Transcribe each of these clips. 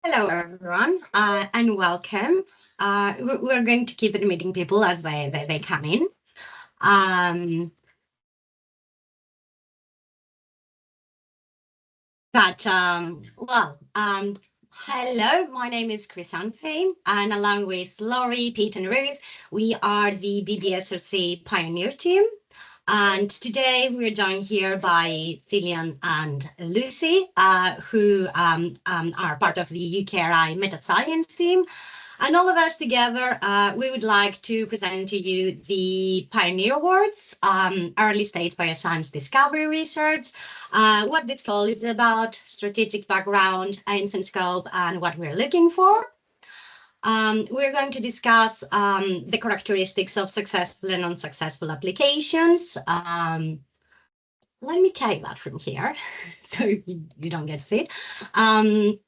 Hello, everyone, and welcome. We're going to keep meeting people as they come in. Um, hello, my name is Chrysantheme, and along with Laurie, Pete, and Ruth, we are the BBSRC Pioneer team. And today we're joined here by Cillian and Lucy, who are part of the UKRI Meta Science team. And all of us together, we would like to present to you the Pioneer Awards, Early Stage Bioscience Discovery Research, what this call is about, strategic background, aims and scope, and what we're looking for. We're going to discuss the characteristics of successful and unsuccessful applications. Let me take that from here so you don't get sick. We're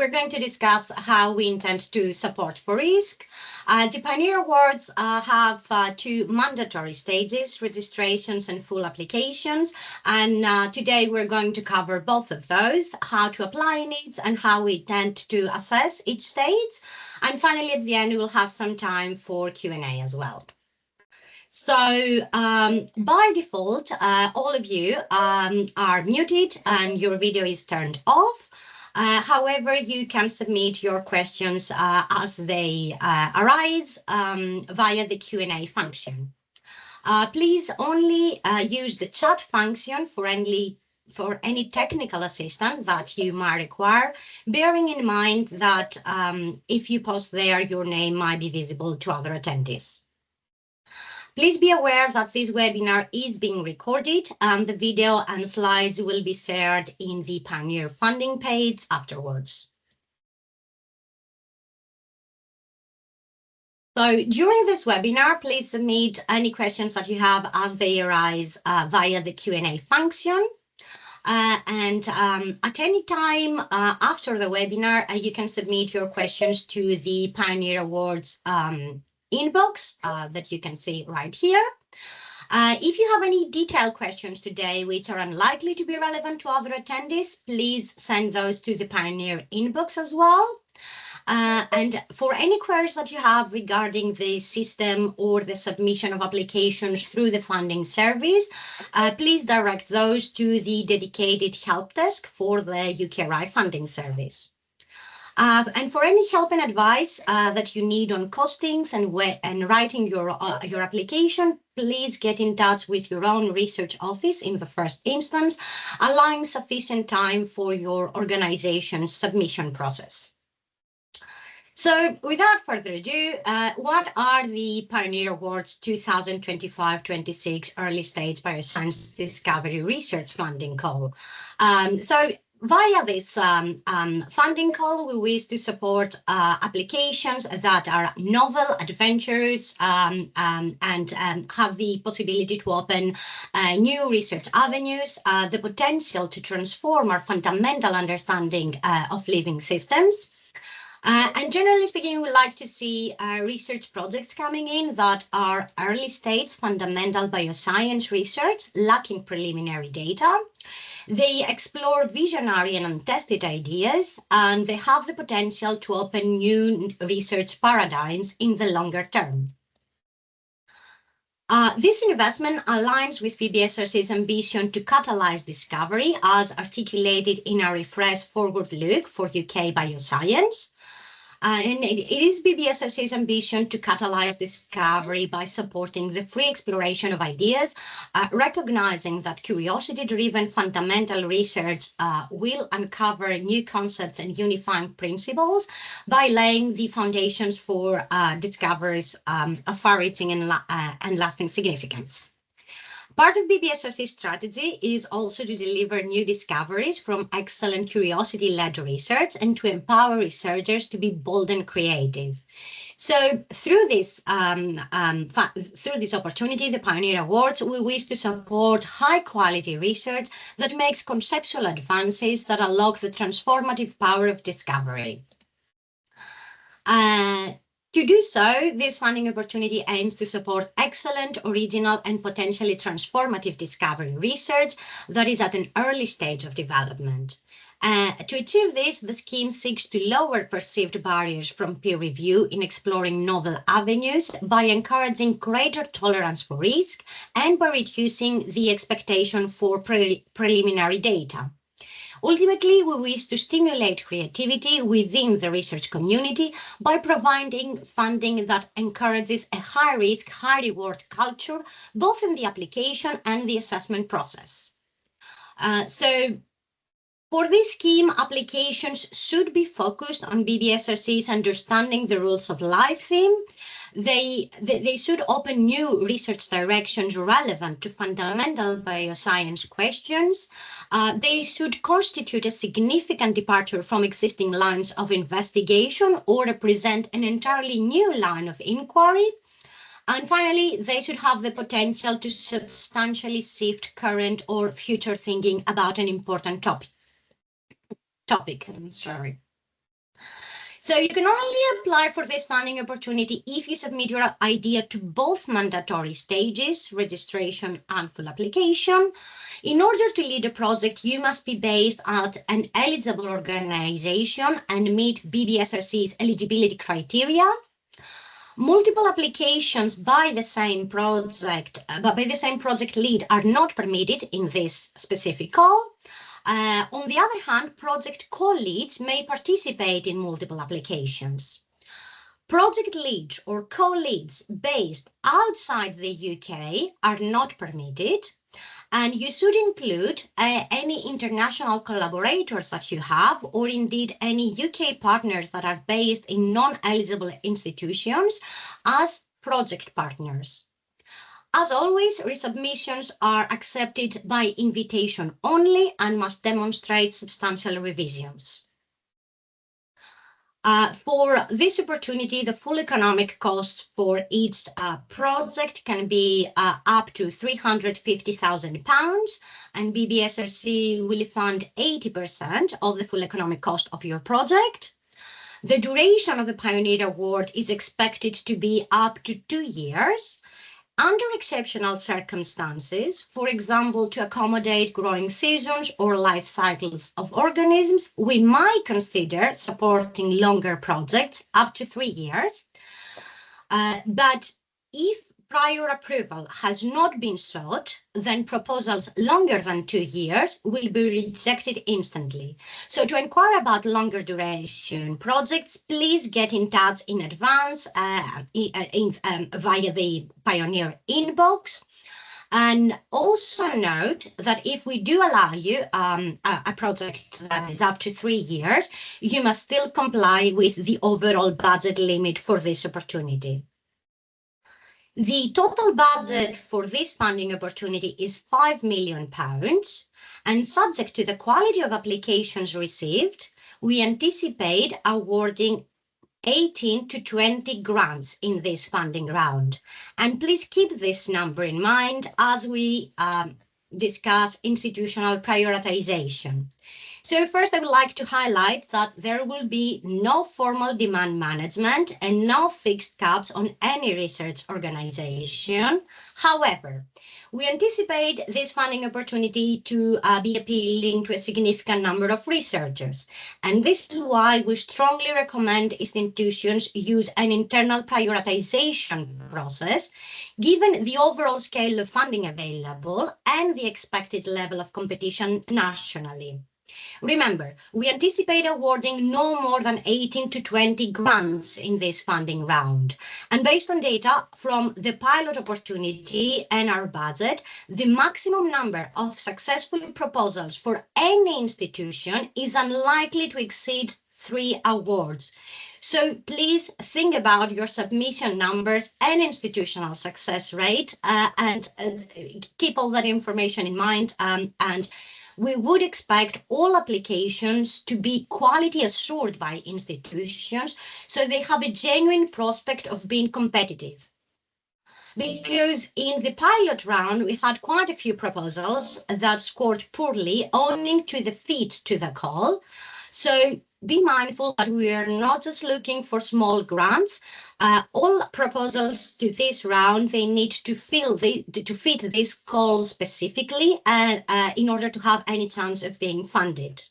going to discuss how we intend to support for risk. The Pioneer Awards have two mandatory stages, registrations and full applications. And today we're going to cover both of those, how to apply in it and how we intend to assess each stage. And finally, at the end, we'll have some time for Q&A as well. So by default, all of you are muted and your video is turned off. However, you can submit your questions as they arise via the Q&A function. Please only use the chat function for any technical assistance that you might require, bearing in mind that if you post there, your name might be visible to other attendees. Please be aware that this webinar is being recorded and the video and slides will be shared in the Pioneer funding page afterwards. So during this webinar, please submit any questions that you have as they arise via the Q&A function. At any time after the webinar, you can submit your questions to the Pioneer Awards inbox that you can see right here. If you have any detailed questions today which are unlikely to be relevant to other attendees, please send those to the Pioneer inbox as well. And for any queries that you have regarding the system or the submission of applications through the funding service, please direct those to the dedicated help desk for the UKRI funding service. And for any help and advice that you need on costings and writing your application, please get in touch with your own research office in the first instance, allowing sufficient time for your organization's submission process. So without further ado, what are the Pioneer Awards 2025-26 Early Stage Bioscience Discovery Research Funding Call? Via this funding call, we wish to support applications that are novel, adventurous, and have the possibility to open new research avenues, the potential to transform our fundamental understanding of living systems. And generally speaking, we like to see research projects coming in that are early stage fundamental bioscience research, lacking preliminary data. They explore visionary and untested ideas, and they have the potential to open new research paradigms in the longer term. This investment aligns with BBSRC's ambition to catalyze discovery as articulated in our refreshed forward look for UK bioscience. And it is BBSRC's ambition to catalyze discovery by supporting the free exploration of ideas, recognizing that curiosity-driven fundamental research will uncover new concepts and unifying principles by laying the foundations for discoveries of far-reaching and lasting significance. Part of BBSRC's strategy is also to deliver new discoveries from excellent curiosity-led research and to empower researchers to be bold and creative. So through this opportunity, the Pioneer Awards, we wish to support high-quality research that makes conceptual advances that unlock the transformative power of discovery. To do so, this funding opportunity aims to support excellent, original, and potentially transformative discovery research that is at an early stage of development. To achieve this, the scheme seeks to lower perceived barriers from peer review in exploring novel avenues by encouraging greater tolerance for risk and by reducing the expectation for preliminary data. Ultimately, we wish to stimulate creativity within the research community by providing funding that encourages a high-risk, high-reward culture, both in the application and the assessment process. For this scheme, applications should be focused on BBSRC's understanding the rules of life theme. They should open new research directions relevant to fundamental bioscience questions. They should constitute a significant departure from existing lines of investigation or represent an entirely new line of inquiry. And finally, they should have the potential to substantially shift current or future thinking about an important topic. So you can only apply for this funding opportunity if you submit your idea to both mandatory stages, registration and full application. In order to lead a project, you must be based at an eligible organization and meet BBSRC's eligibility criteria. Multiple applications by the same project lead are not permitted in this specific call. On the other hand, project co-leads may participate in multiple applications. Project leads or co-leads based outside the UK are not permitted, and you should include any international collaborators that you have, or indeed any UK partners that are based in non-eligible institutions as project partners. As always, resubmissions are accepted by invitation only and must demonstrate substantial revisions. For this opportunity, the full economic cost for each project can be up to £350,000, and BBSRC will fund 80% of the full economic cost of your project. The duration of the Pioneer Award is expected to be up to 2 years. Under exceptional circumstances, for example, to accommodate growing seasons or life cycles of organisms, we might consider supporting longer projects up to 3 years. But if prior approval has not been sought, then proposals longer than 2 years will be rejected instantly. So to inquire about longer duration projects, please get in touch in advance via the Pioneer inbox. And also note that if we do allow you a project that is up to 3 years, you must still comply with the overall budget limit for this opportunity. The total budget for this funding opportunity is £5 million, and subject to the quality of applications received, we anticipate awarding 18 to 20 grants in this funding round. And please keep this number in mind as we discuss institutional prioritization. So first, I would like to highlight that there will be no formal demand management and no fixed caps on any research organization. However, we anticipate this funding opportunity to be appealing to a significant number of researchers. And this is why we strongly recommend institutions use an internal prioritization process, given the overall scale of funding available and the expected level of competition nationally. Remember, we anticipate awarding no more than 18 to 20 grants in this funding round. And based on data from the pilot opportunity and our budget, the maximum number of successful proposals for any institution is unlikely to exceed 3 awards. So please think about your submission numbers and institutional success rate and keep all that information in mind. And we would expect all applications to be quality assured by institutions so they have a genuine prospect of being competitive. Because in the pilot round, we had quite a few proposals that scored poorly owing to the fit to the call. So be mindful that we are not just looking for small grants. All proposals to this round, they need to fit this goal specifically and in order to have any chance of being funded.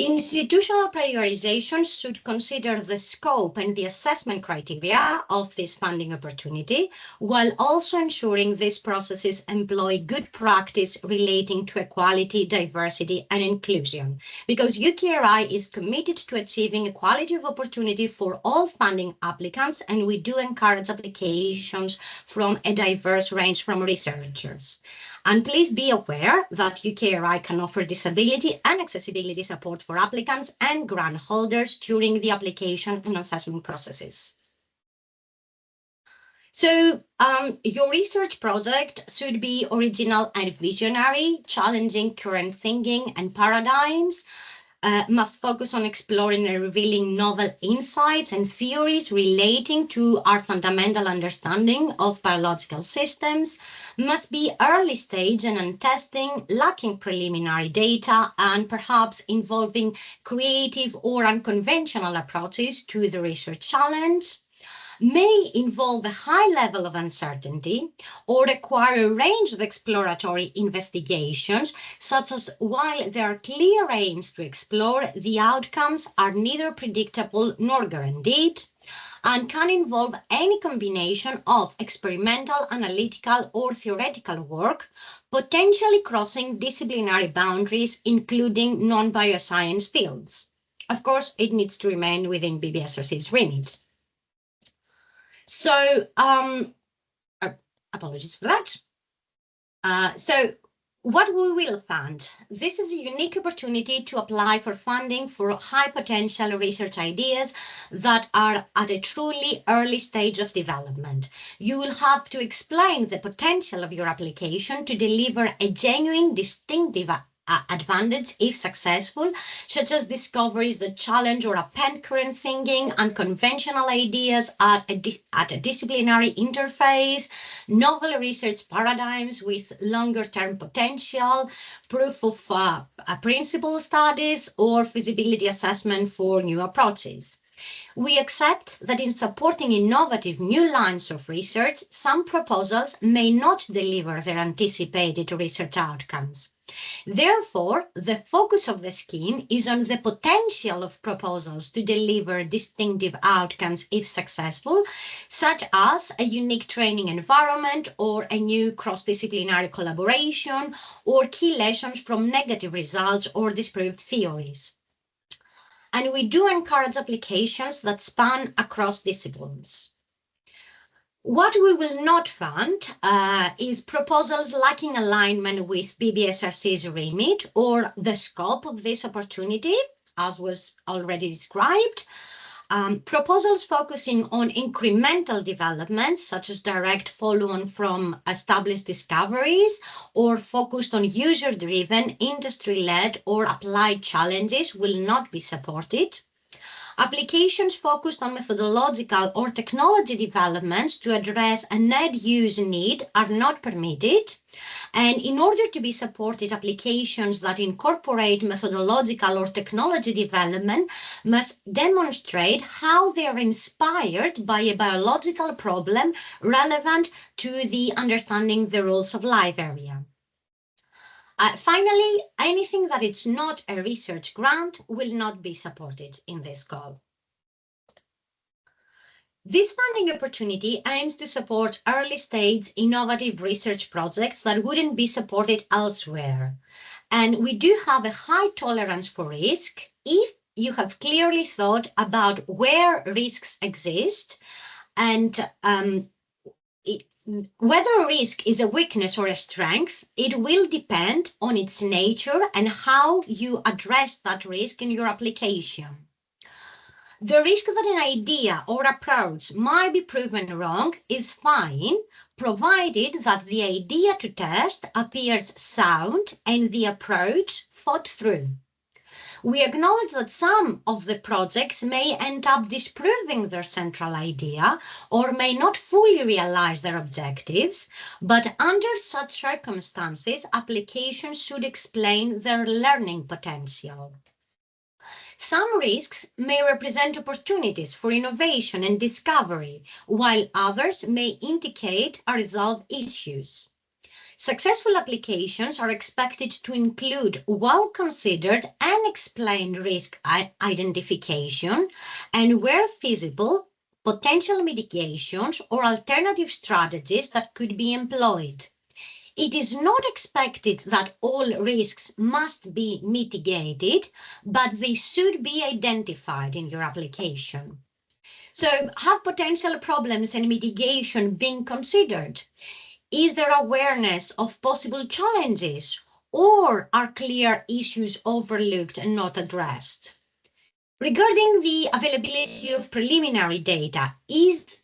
Institutional prioritization should consider the scope and the assessment criteria of this funding opportunity, while also ensuring these processes employ good practice relating to equality, diversity, and inclusion. Because UKRI is committed to achieving equality of opportunity for all funding applicants, and we do encourage applications from a diverse range from researchers. And please be aware that UKRI can offer disability and accessibility support for applicants and grant holders during the application and assessment processes. So your research project should be original and visionary, challenging current thinking and paradigms, must focus on exploring and revealing novel insights and theories relating to our fundamental understanding of biological systems, must be early stage and untesting, lacking preliminary data, and perhaps involving creative or unconventional approaches to the research challenge, may involve a high level of uncertainty or require a range of exploratory investigations, such as while there are clear aims to explore, the outcomes are neither predictable nor guaranteed, and can involve any combination of experimental, analytical, or theoretical work, potentially crossing disciplinary boundaries, including non-bioscience fields. Of course, it needs to remain within BBSRC's remit. So, apologies for that. So what we will fund, this is a unique opportunity to apply for funding for high potential research ideas that are at a truly early stage of development. You will have to explain the potential of your application to deliver a genuine, distinctive advantage if successful, such as discoveries that challenge or append current thinking, unconventional ideas at a disciplinary interface, novel research paradigms with longer-term potential, proof of principle studies, or feasibility assessment for new approaches. We accept that in supporting innovative new lines of research, some proposals may not deliver their anticipated research outcomes. Therefore, the focus of the scheme is on the potential of proposals to deliver distinctive outcomes if successful, such as a unique training environment or a new cross-disciplinary collaboration or key lessons from negative results or disproved theories. And we do encourage applications that span across disciplines. What we will not fund is proposals lacking alignment with BBSRC's remit or the scope of this opportunity, as was already described. Proposals focusing on incremental developments, such as direct follow-on from established discoveries, or focused on user-driven, industry-led, or applied challenges will not be supported. Applications focused on methodological or technology developments to address a net use need are not permitted. And in order to be supported, applications that incorporate methodological or technology development must demonstrate how they are inspired by a biological problem relevant to the understanding the rules of life area. Finally, anything that is not a research grant will not be supported in this call. This funding opportunity aims to support early-stage innovative research projects that wouldn't be supported elsewhere. And we do have a high tolerance for risk if you have clearly thought about where risks exist and whether a risk is a weakness or a strength, it will depend on its nature and how you address that risk in your application. The risk that an idea or approach might be proven wrong is fine, provided that the idea to test appears sound and the approach thought through. We acknowledge that some of the projects may end up disproving their central idea or may not fully realize their objectives, but under such circumstances, applications should explain their learning potential. Some risks may represent opportunities for innovation and discovery, while others may indicate unresolved issues. Successful applications are expected to include well-considered and explained risk identification, and where feasible, potential mitigations or alternative strategies that could be employed. It is not expected that all risks must be mitigated, but they should be identified in your application. So, have potential problems and mitigation been considered? Is there awareness of possible challenges, or are clear issues overlooked and not addressed? Regarding the availability of preliminary data, it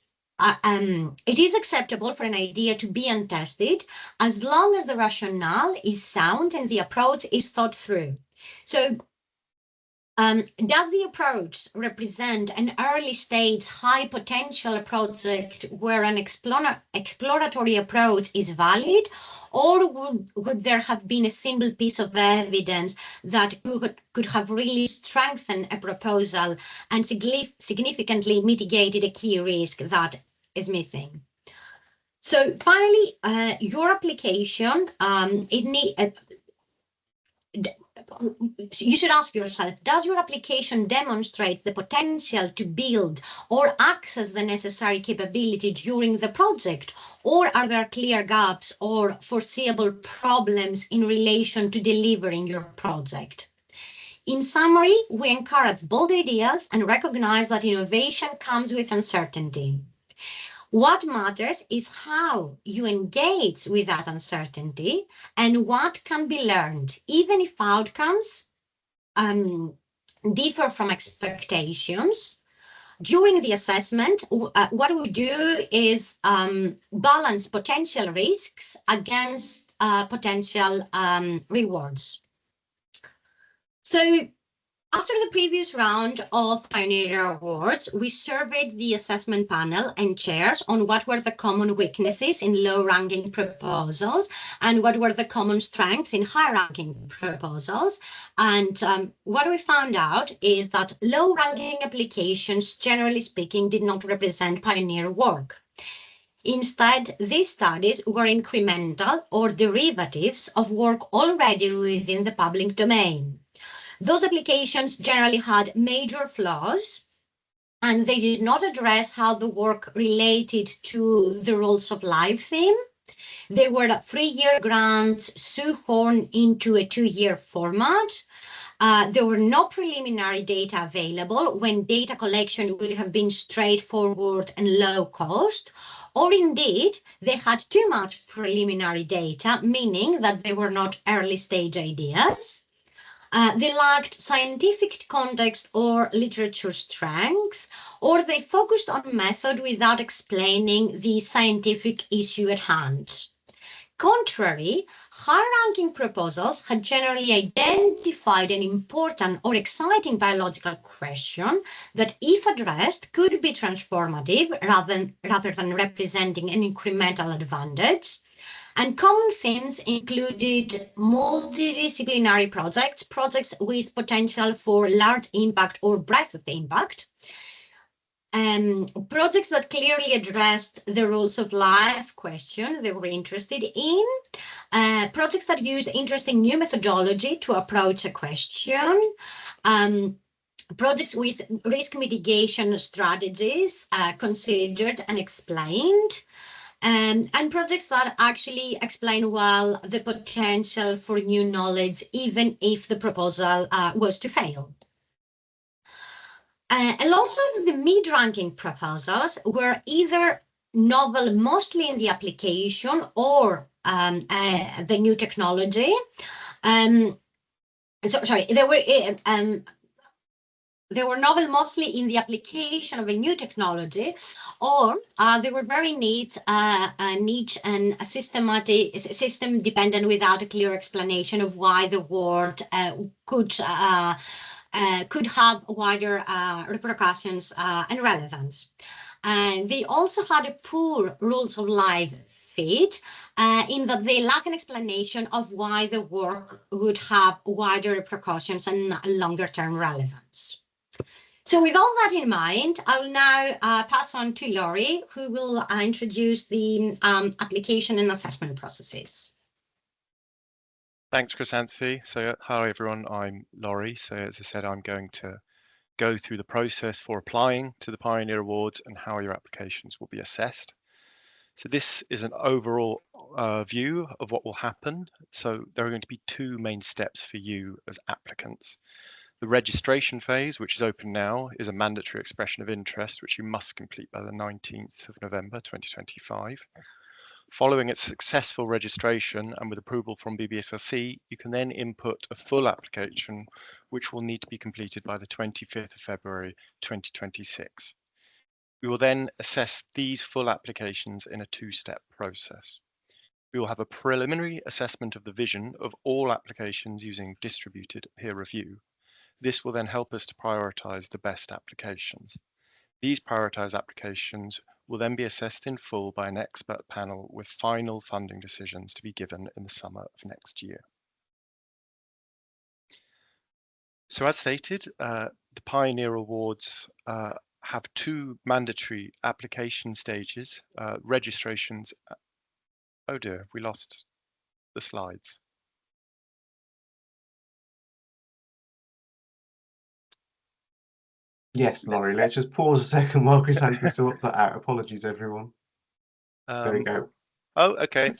is acceptable for an idea to be untested as long as the rationale is sound and the approach is thought through. So, does the approach represent an early stage high potential project where an exploratory approach is valid, or would there have been a single piece of evidence that could have really strengthened a proposal and significantly mitigated a key risk that is missing? So finally, your application, you should ask yourself, does your application demonstrate the potential to build or access the necessary capability during the project, or are there clear gaps or foreseeable problems in relation to delivering your project? In summary, we encourage bold ideas and recognize that innovation comes with uncertainty. What matters is how you engage with that uncertainty and what can be learned, even if outcomes differ from expectations. During the assessment, what we do is balance potential risks against potential rewards. So, after the previous round of Pioneer Awards, we surveyed the assessment panel and chairs on what were the common weaknesses in low-ranking proposals and what were the common strengths in high-ranking proposals. And what we found out is that low-ranking applications, generally speaking, did not represent pioneer work. Instead, these studies were incremental or derivatives of work already within the public domain. Those applications generally had major flaws, and they did not address how the work related to the rules of life theme. They were 3-year grants shoehorned into a 2-year format. There were no preliminary data available when data collection would have been straightforward and low cost, or indeed, they had too much preliminary data, meaning that they were not early stage ideas. They lacked scientific context or literature strength, or they focused on method without explaining the scientific issue at hand. Contrary, high-ranking proposals had generally identified an important or exciting biological question that, if addressed, could be transformative rather than representing an incremental advantage. And common themes included multidisciplinary projects with potential for large impact or breadth of impact, projects that clearly addressed the rules of life question they were interested in, projects that used interesting new methodology to approach a question, projects with risk mitigation strategies considered and explained, and projects that actually explain well the potential for new knowledge, even if the proposal was to fail. A lot of the mid-ranking proposals were either novel, mostly in the application, or the new technology. They were novel mostly in the application of a new technology, or they were very niche and system dependent without a clear explanation of why the word could have wider repercussions and relevance. And they also had a poor rules of life fit, in that they lack an explanation of why the work would have wider repercussions and longer-term relevance. So with all that in mind, I will now pass on to Laurie, who will introduce the application and assessment processes. Thanks, Chrysanthi. So hi everyone, I'm Laurie. So as I said, I'm going to go through the process for applying to the Pioneer Awards and how your applications will be assessed. So this is an overall view of what will happen. So there are going to be two main steps for you as applicants. The registration phase, which is open now, is a mandatory expression of interest, which you must complete by the 19th of November 2025. Following its successful registration and with approval from BBSRC, you can then input a full application, which will need to be completed by the 25th of February 2026. We will then assess these full applications in a two-step process. We will have a preliminary assessment of the vision of all applications using distributed peer review. This will then help us to prioritize the best applications. These prioritized applications will then be assessed in full by an expert panel with final funding decisions to be given in the summer of next year. So as stated, the Pioneer Awards have two mandatory application stages, registrations. Oh dear, we lost the slides. Yes, Laurie, let's just pause a second while Chrysanthi sorts that out. Apologies, everyone. There we go. Oh, okay.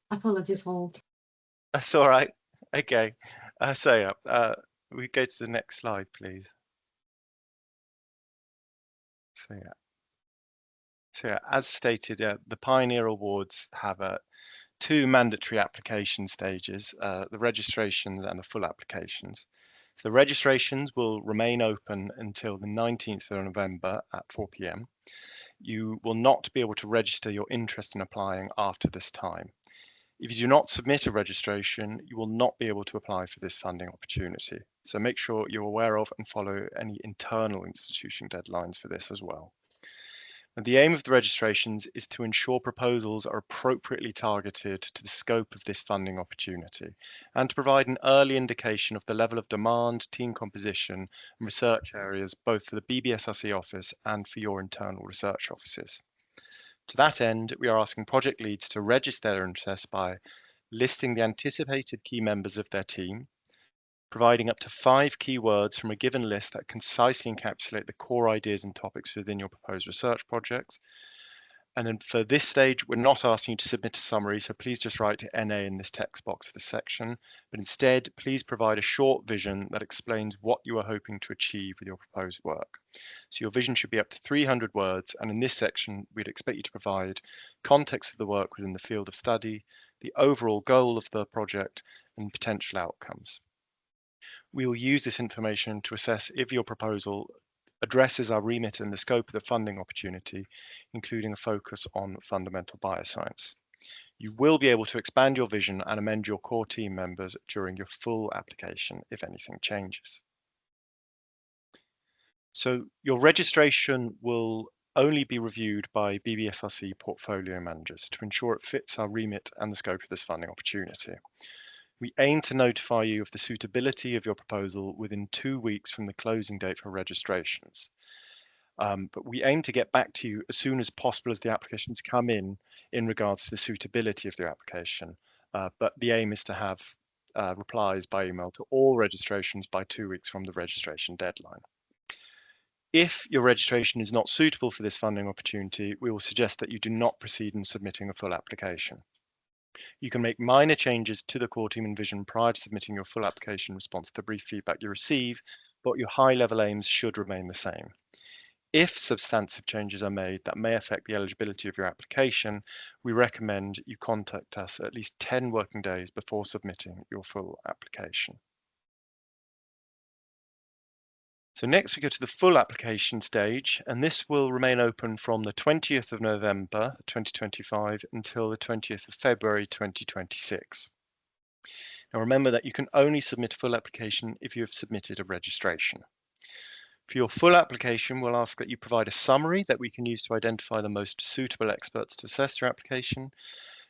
Apologies, hold. That's all right. Okay. We go to the next slide, please. So yeah, as stated, the Pioneer Awards have two mandatory application stages, the registrations and the full applications. So the registrations will remain open until the 19th of November at 4 p.m. You will not be able to register your interest in applying after this time. If you do not submit a registration, you will not be able to apply for this funding opportunity. So make sure you're aware of and follow any internal institution deadlines for this as well. And the aim of the registrations is to ensure proposals are appropriately targeted to the scope of this funding opportunity and to provide an early indication of the level of demand, team composition and research areas, both for the BBSRC office and for your internal research offices. To that end, we are asking project leads to register their interest by listing the anticipated key members of their team, providing up to 5 keywords from a given list that concisely encapsulate the core ideas and topics within your proposed research project. And then for this stage, we're not asking you to submit a summary, so please just write NA in this text box for this section, but instead, please provide a short vision that explains what you are hoping to achieve with your proposed work. So your vision should be up to 300 words, and in this section, we'd expect you to provide context of the work within the field of study, the overall goal of the project, and potential outcomes. We will use this information to assess if your proposal addresses our remit and the scope of the funding opportunity, including a focus on fundamental bioscience. You will be able to expand your vision and amend your core team members during your full application if anything changes. So your registration will only be reviewed by BBSRC portfolio managers to ensure it fits our remit and the scope of this funding opportunity. We aim to notify you of the suitability of your proposal within 2 weeks from the closing date for registrations. But we aim to get back to you as soon as possible as the applications come in regards to the suitability of the application. But the aim is to have replies by email to all registrations by 2 weeks from the registration deadline. If your registration is not suitable for this funding opportunity, we will suggest that you do not proceed in submitting a full application. You can make minor changes to the core team and vision prior to submitting your full application in response to the brief feedback you receive, but your high-level aims should remain the same. If substantive changes are made that may affect the eligibility of your application, we recommend you contact us at least 10 working days before submitting your full application. So next we go to the full application stage, and this will remain open from the 20th of November 2025 until the 20th of February 2026. Now remember that you can only submit a full application if you have submitted a registration. For your full application, we'll ask that you provide a summary that we can use to identify the most suitable experts to assess your application.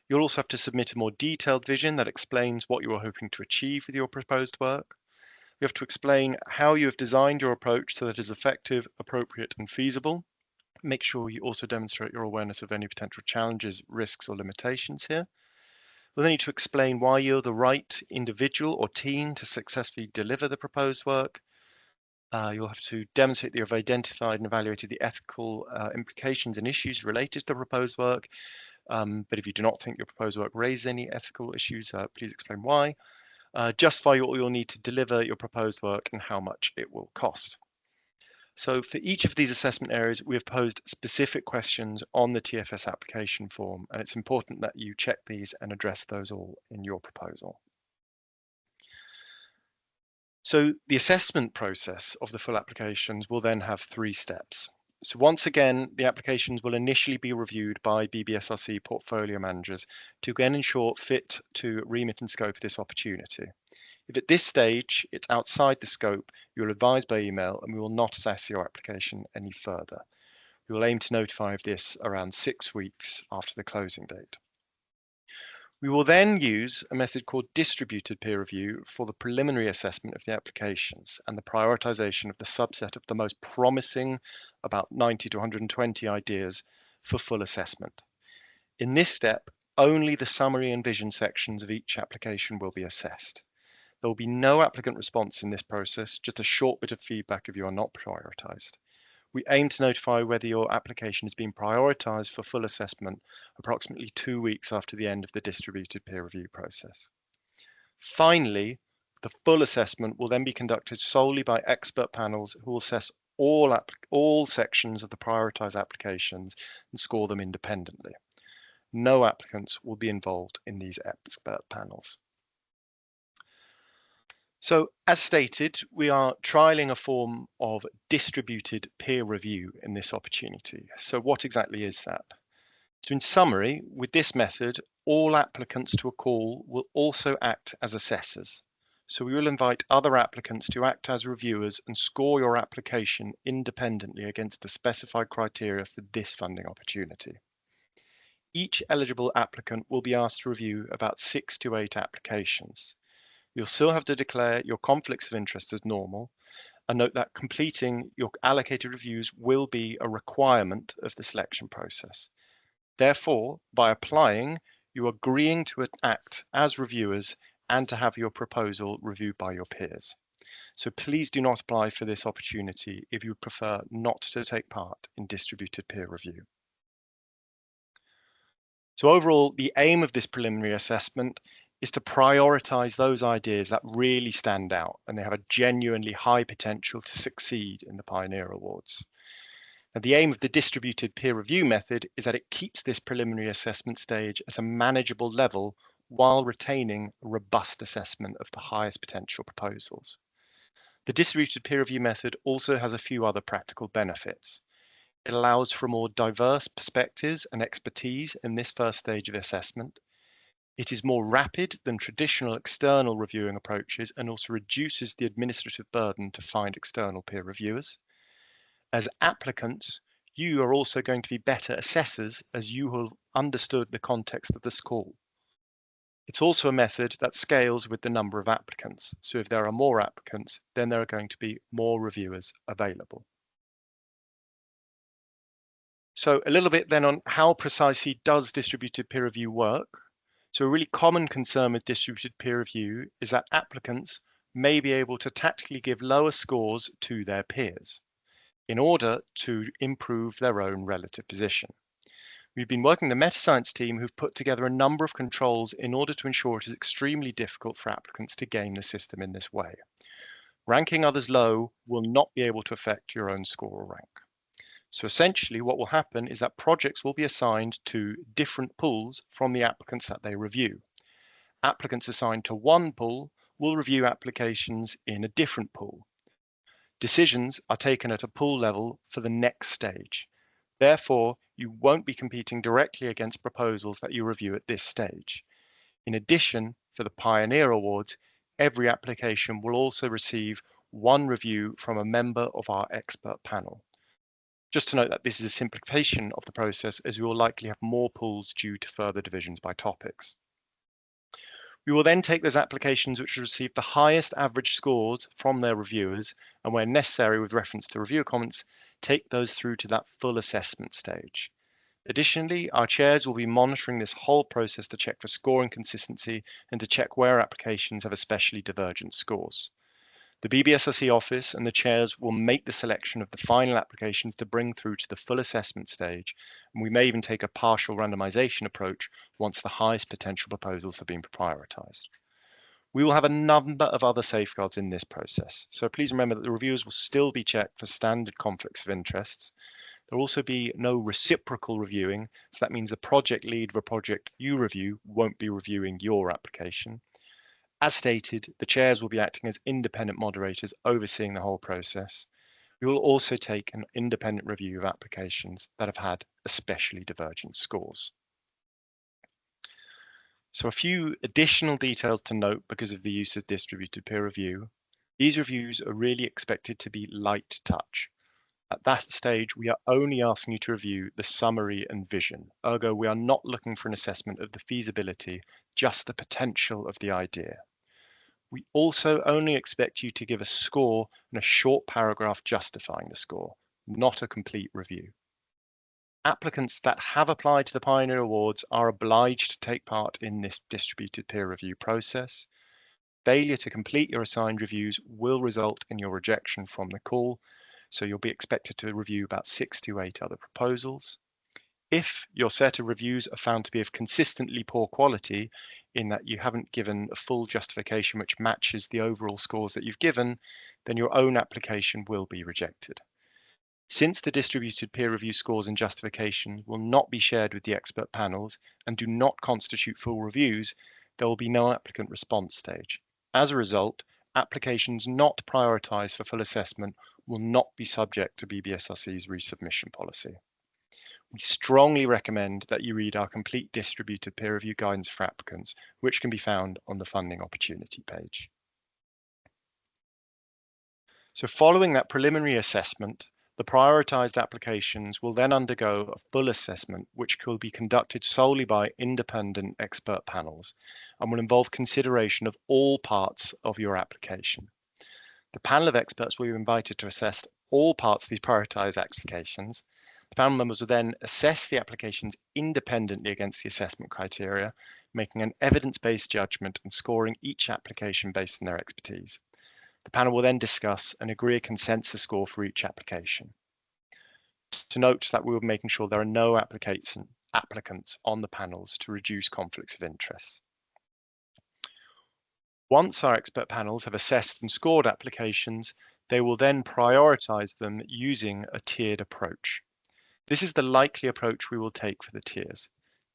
You'll also have to submit a more detailed vision that explains what you are hoping to achieve with your proposed work. You have to explain how you have designed your approach so that it is effective, appropriate, and feasible. Make sure you also demonstrate your awareness of any potential challenges, risks, or limitations here. We'll then need to explain why you're the right individual or team to successfully deliver the proposed work. You'll have to demonstrate that you've identified and evaluated the ethical implications and issues related to the proposed work. But if you do not think your proposed work raises any ethical issues, please explain why. Justify what you'll need to deliver your proposed work and how much it will cost. So for each of these assessment areas, we have posed specific questions on the TFS application form, and it's important that you check these and address those all in your proposal. So the assessment process of the full applications will then have 3 steps. So once again, the applications will initially be reviewed by BBSRC portfolio managers to again ensure fit to remit and scope of this opportunity. If at this stage it's outside the scope, you'll advise by email and we will not assess your application any further. We will aim to notify of this around 6 weeks after the closing date. We will then use a method called distributed peer review for the preliminary assessment of the applications and the prioritization of the subset of the most promising, about 90 to 120 ideas, for full assessment. In this step, only the summary and vision sections of each application will be assessed. There will be no applicant response in this process, just a short bit of feedback if you are not prioritized. We aim to notify whether your application has been prioritized for full assessment approximately 2 weeks after the end of the distributed peer review process. Finally, the full assessment will then be conducted solely by expert panels who will assess all sections of the prioritized applications and score them independently. No applicants will be involved in these expert panels. So as stated, we are trialing a form of distributed peer review in this opportunity. So what exactly is that? So in summary, with this method, all applicants to a call will also act as assessors. So we will invite other applicants to act as reviewers and score your application independently against the specified criteria for this funding opportunity. Each eligible applicant will be asked to review about 6 to 8 applications. You'll still have to declare your conflicts of interest as normal, and note that completing your allocated reviews will be a requirement of the selection process. Therefore, by applying, you are agreeing to act as reviewers and to have your proposal reviewed by your peers. So please do not apply for this opportunity if you prefer not to take part in distributed peer review. So overall, the aim of this preliminary assessment is to prioritize those ideas that really stand out and they have a genuinely high potential to succeed in the Pioneer Awards. Now, the aim of the distributed peer review method is that it keeps this preliminary assessment stage at a manageable level while retaining a robust assessment of the highest potential proposals. The distributed peer review method also has a few other practical benefits. It allows for more diverse perspectives and expertise in this first stage of assessment. It is more rapid than traditional external reviewing approaches and also reduces the administrative burden to find external peer reviewers. As applicants, you are also going to be better assessors as you have understood the context of this call. It's also a method that scales with the number of applicants. So if there are more applicants, then there are going to be more reviewers available. So a little bit then on how precisely does distributed peer review work? So a really common concern with distributed peer review is that applicants may be able to tactically give lower scores to their peers in order to improve their own relative position. We've been working with the meta-science team who've put together a number of controls in order to ensure it is extremely difficult for applicants to game the system in this way. Ranking others low will not be able to affect your own score or rank. So essentially what will happen is that projects will be assigned to different pools from the applicants that they review. Applicants assigned to one pool will review applications in a different pool. Decisions are taken at a pool level for the next stage. Therefore, you won't be competing directly against proposals that you review at this stage. In addition, for the Pioneer Awards, every application will also receive one review from a member of our expert panel. Just to note that this is a simplification of the process, as we will likely have more pools due to further divisions by topics. We will then take those applications which receive the highest average scores from their reviewers, and where necessary with reference to reviewer comments, take those through to that full assessment stage. Additionally, our chairs will be monitoring this whole process to check for scoring consistency and to check where applications have especially divergent scores. The BBSRC office and the chairs will make the selection of the final applications to bring through to the full assessment stage, and we may even take a partial randomization approach once the highest potential proposals have been prioritized. We will have a number of other safeguards in this process, so please remember that the reviewers will still be checked for standard conflicts of interests. There will also be no reciprocal reviewing, so that means the project lead of a project you review won't be reviewing your application. As stated, the chairs will be acting as independent moderators overseeing the whole process. We will also take an independent review of applications that have had especially divergent scores. So a few additional details to note because of the use of distributed peer review. These reviews are really expected to be light touch. At that stage, we are only asking you to review the summary and vision. Ergo, we are not looking for an assessment of the feasibility, just the potential of the idea. We also only expect you to give a score and a short paragraph justifying the score, not a complete review. Applicants that have applied to the Pioneer Awards are obliged to take part in this distributed peer review process. Failure to complete your assigned reviews will result in your rejection from the call, so you'll be expected to review about 6 to 8 other proposals. If your set of reviews are found to be of consistently poor quality, in that you haven't given a full justification which matches the overall scores that you've given, then your own application will be rejected. Since the distributed peer review scores and justification will not be shared with the expert panels and do not constitute full reviews, there will be no applicant response stage. As a result, applications not prioritized for full assessment will not be subject to BBSRC's resubmission policy. We strongly recommend that you read our complete distributed peer review guidance for applicants, which can be found on the funding opportunity page. So following that preliminary assessment, the prioritized applications will then undergo a full assessment, which will be conducted solely by independent expert panels and will involve consideration of all parts of your application. The panel of experts will be invited to assess all parts of these prioritized applications. The panel members will then assess the applications independently against the assessment criteria, making an evidence-based judgment and scoring each application based on their expertise. The panel will then discuss and agree a consensus score for each application. To note that we will be making sure there are no applicants on the panels to reduce conflicts of interest. Once our expert panels have assessed and scored applications, they will then prioritize them using a tiered approach. This is the likely approach we will take for the tiers.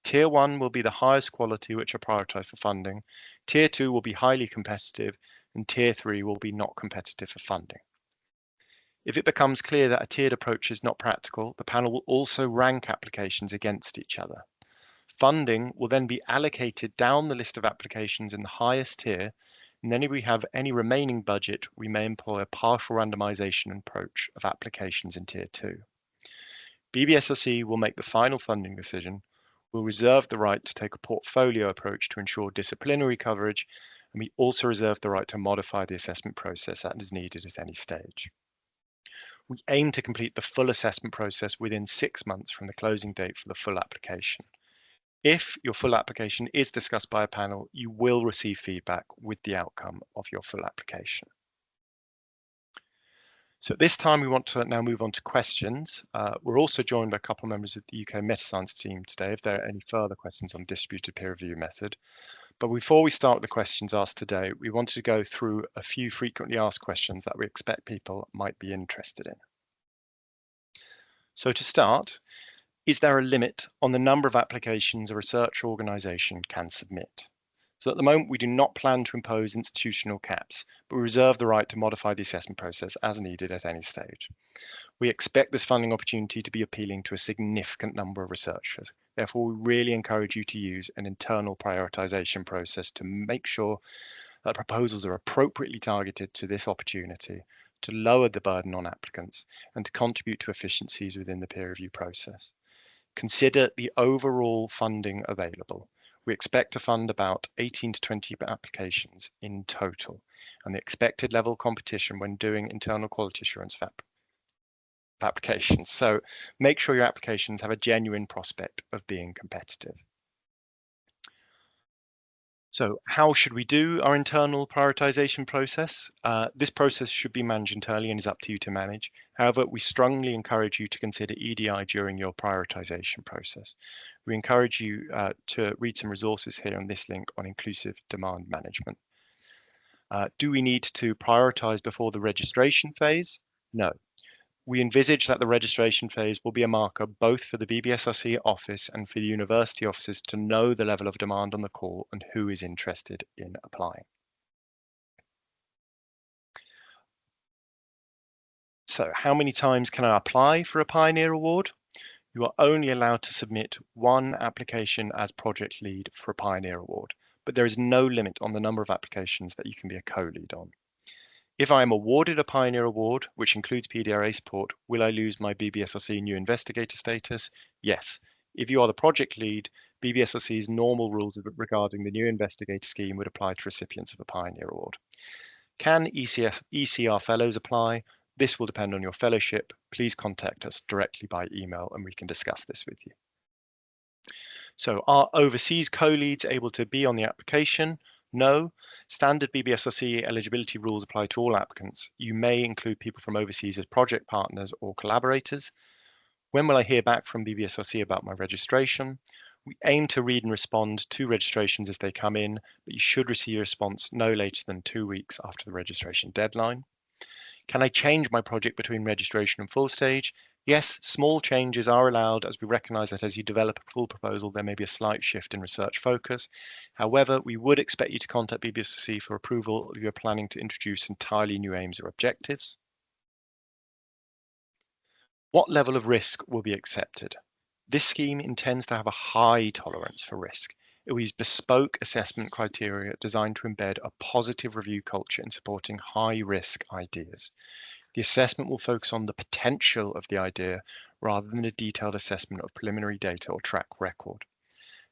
Tier 1 will be the highest quality, which are prioritized for funding. Tier 2 will be highly competitive, and Tier 3 will be not competitive for funding. If it becomes clear that a tiered approach is not practical, the panel will also rank applications against each other. Funding will then be allocated down the list of applications in the highest tier, and then if we have any remaining budget, we may employ a partial randomization approach of applications in Tier 2. BBSRC will make the final funding decision. We'll reserve the right to take a portfolio approach to ensure disciplinary coverage, and we also reserve the right to modify the assessment process as needed at any stage. We aim to complete the full assessment process within 6 months from the closing date for the full application. If your full application is discussed by a panel, you will receive feedback with the outcome of your full application. So at this time, we want to now move on to questions. We're also joined by a couple of members of the UK Metascience team today, if there are any further questions on distributed peer review method. But before we start with the questions asked today, we wanted to go through a few frequently asked questions that we expect people might be interested in. So to start, is there a limit on the number of applications a research organisation can submit? So at the moment, we do not plan to impose institutional caps, but we reserve the right to modify the assessment process as needed at any stage. We expect this funding opportunity to be appealing to a significant number of researchers. Therefore, we really encourage you to use an internal prioritisation process to make sure that proposals are appropriately targeted to this opportunity, to lower the burden on applicants and to contribute to efficiencies within the peer review process. Consider the overall funding available. We expect to fund about 18 to 20 applications in total, and the expected level of competition when doing internal quality assurance applications. So make sure your applications have a genuine prospect of being competitive. So how should we do our internal prioritization process? This process should be managed internally and is up to you to manage. However, we strongly encourage you to consider EDI during your prioritization process. We encourage you to read some resources here on this link on inclusive demand management. Do we need to prioritize before the registration phase? No. We envisage that the registration phase will be a marker both for the BBSRC office and for the university offices to know the level of demand on the call and who is interested in applying. So how many times can I apply for a Pioneer Award? You are only allowed to submit one application as project lead for a Pioneer Award, but there is no limit on the number of applications that you can be a co-lead on. If I am awarded a Pioneer Award, which includes PDRA support, will I lose my BBSRC new investigator status? Yes. If you are the project lead, BBSRC's normal rules regarding the new investigator scheme would apply to recipients of a Pioneer Award. Can ECR fellows apply? This will depend on your fellowship. Please contact us directly by email and we can discuss this with you. So are overseas co-leads able to be on the application? No. Standard BBSRC eligibility rules apply to all applicants. You may include people from overseas as project partners or collaborators. When will I hear back from BBSRC about my registration? We aim to read and respond to registrations as they come in, but you should receive a response no later than 2 weeks after the registration deadline. Can I change my project between registration and full stage? Yes, small changes are allowed as we recognise that as you develop a full proposal, there may be a slight shift in research focus. However, we would expect you to contact BBSRC for approval if you're planning to introduce entirely new aims or objectives. What level of risk will be accepted? This scheme intends to have a high tolerance for risk. It will use bespoke assessment criteria designed to embed a positive review culture in supporting high-risk ideas. The assessment will focus on the potential of the idea rather than a detailed assessment of preliminary data or track record.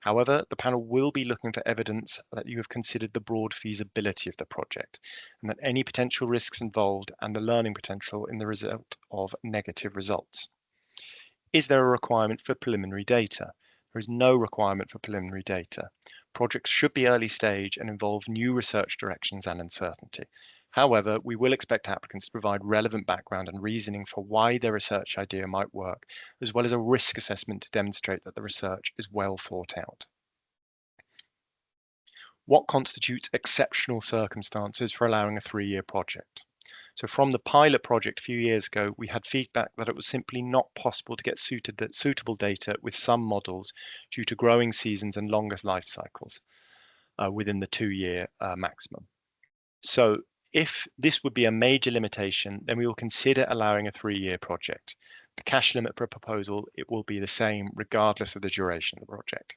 However, the panel will be looking for evidence that you have considered the broad feasibility of the project and that any potential risks involved and the learning potential in the result of negative results. Is there a requirement for preliminary data? There is no requirement for preliminary data. Projects should be early stage and involve new research directions and uncertainty. However, we will expect applicants to provide relevant background and reasoning for why their research idea might work, as well as a risk assessment to demonstrate that the research is well thought out. What constitutes exceptional circumstances for allowing a 3-year project? So from the pilot project a few years ago, we had feedback that it was simply not possible to get suitable data with some models due to growing seasons and longer life cycles within the 2-year maximum. So if this would be a major limitation, then we will consider allowing a 3-year project. The cash limit for a proposal, it will be the same regardless of the duration of the project.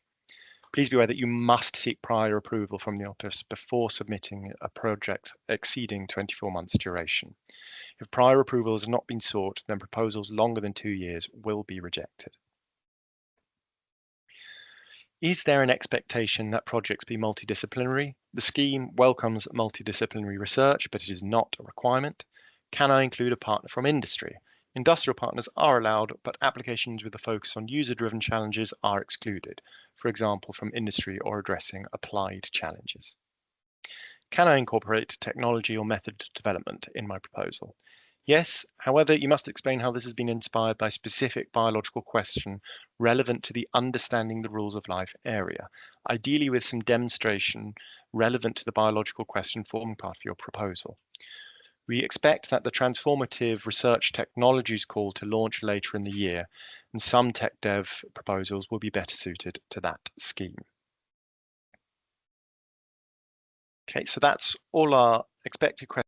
Please be aware that you must seek prior approval from the office before submitting a project exceeding 24 months duration. If prior approval has not been sought, then proposals longer than 2 years will be rejected. Is there an expectation that projects be multidisciplinary? The scheme welcomes multidisciplinary research, but it is not a requirement. Can I include a partner from industry? Industrial partners are allowed, but applications with a focus on user-driven challenges are excluded, for example, from industry or addressing applied challenges. Can I incorporate technology or method development in my proposal? Yes, however, you must explain how this has been inspired by a specific biological question relevant to the understanding the rules of life area, ideally with some demonstration relevant to the biological question forming part of your proposal. We expect that the transformative research technologies call to launch later in the year, and some tech dev proposals will be better suited to that scheme. Okay, so that's all our expected questions.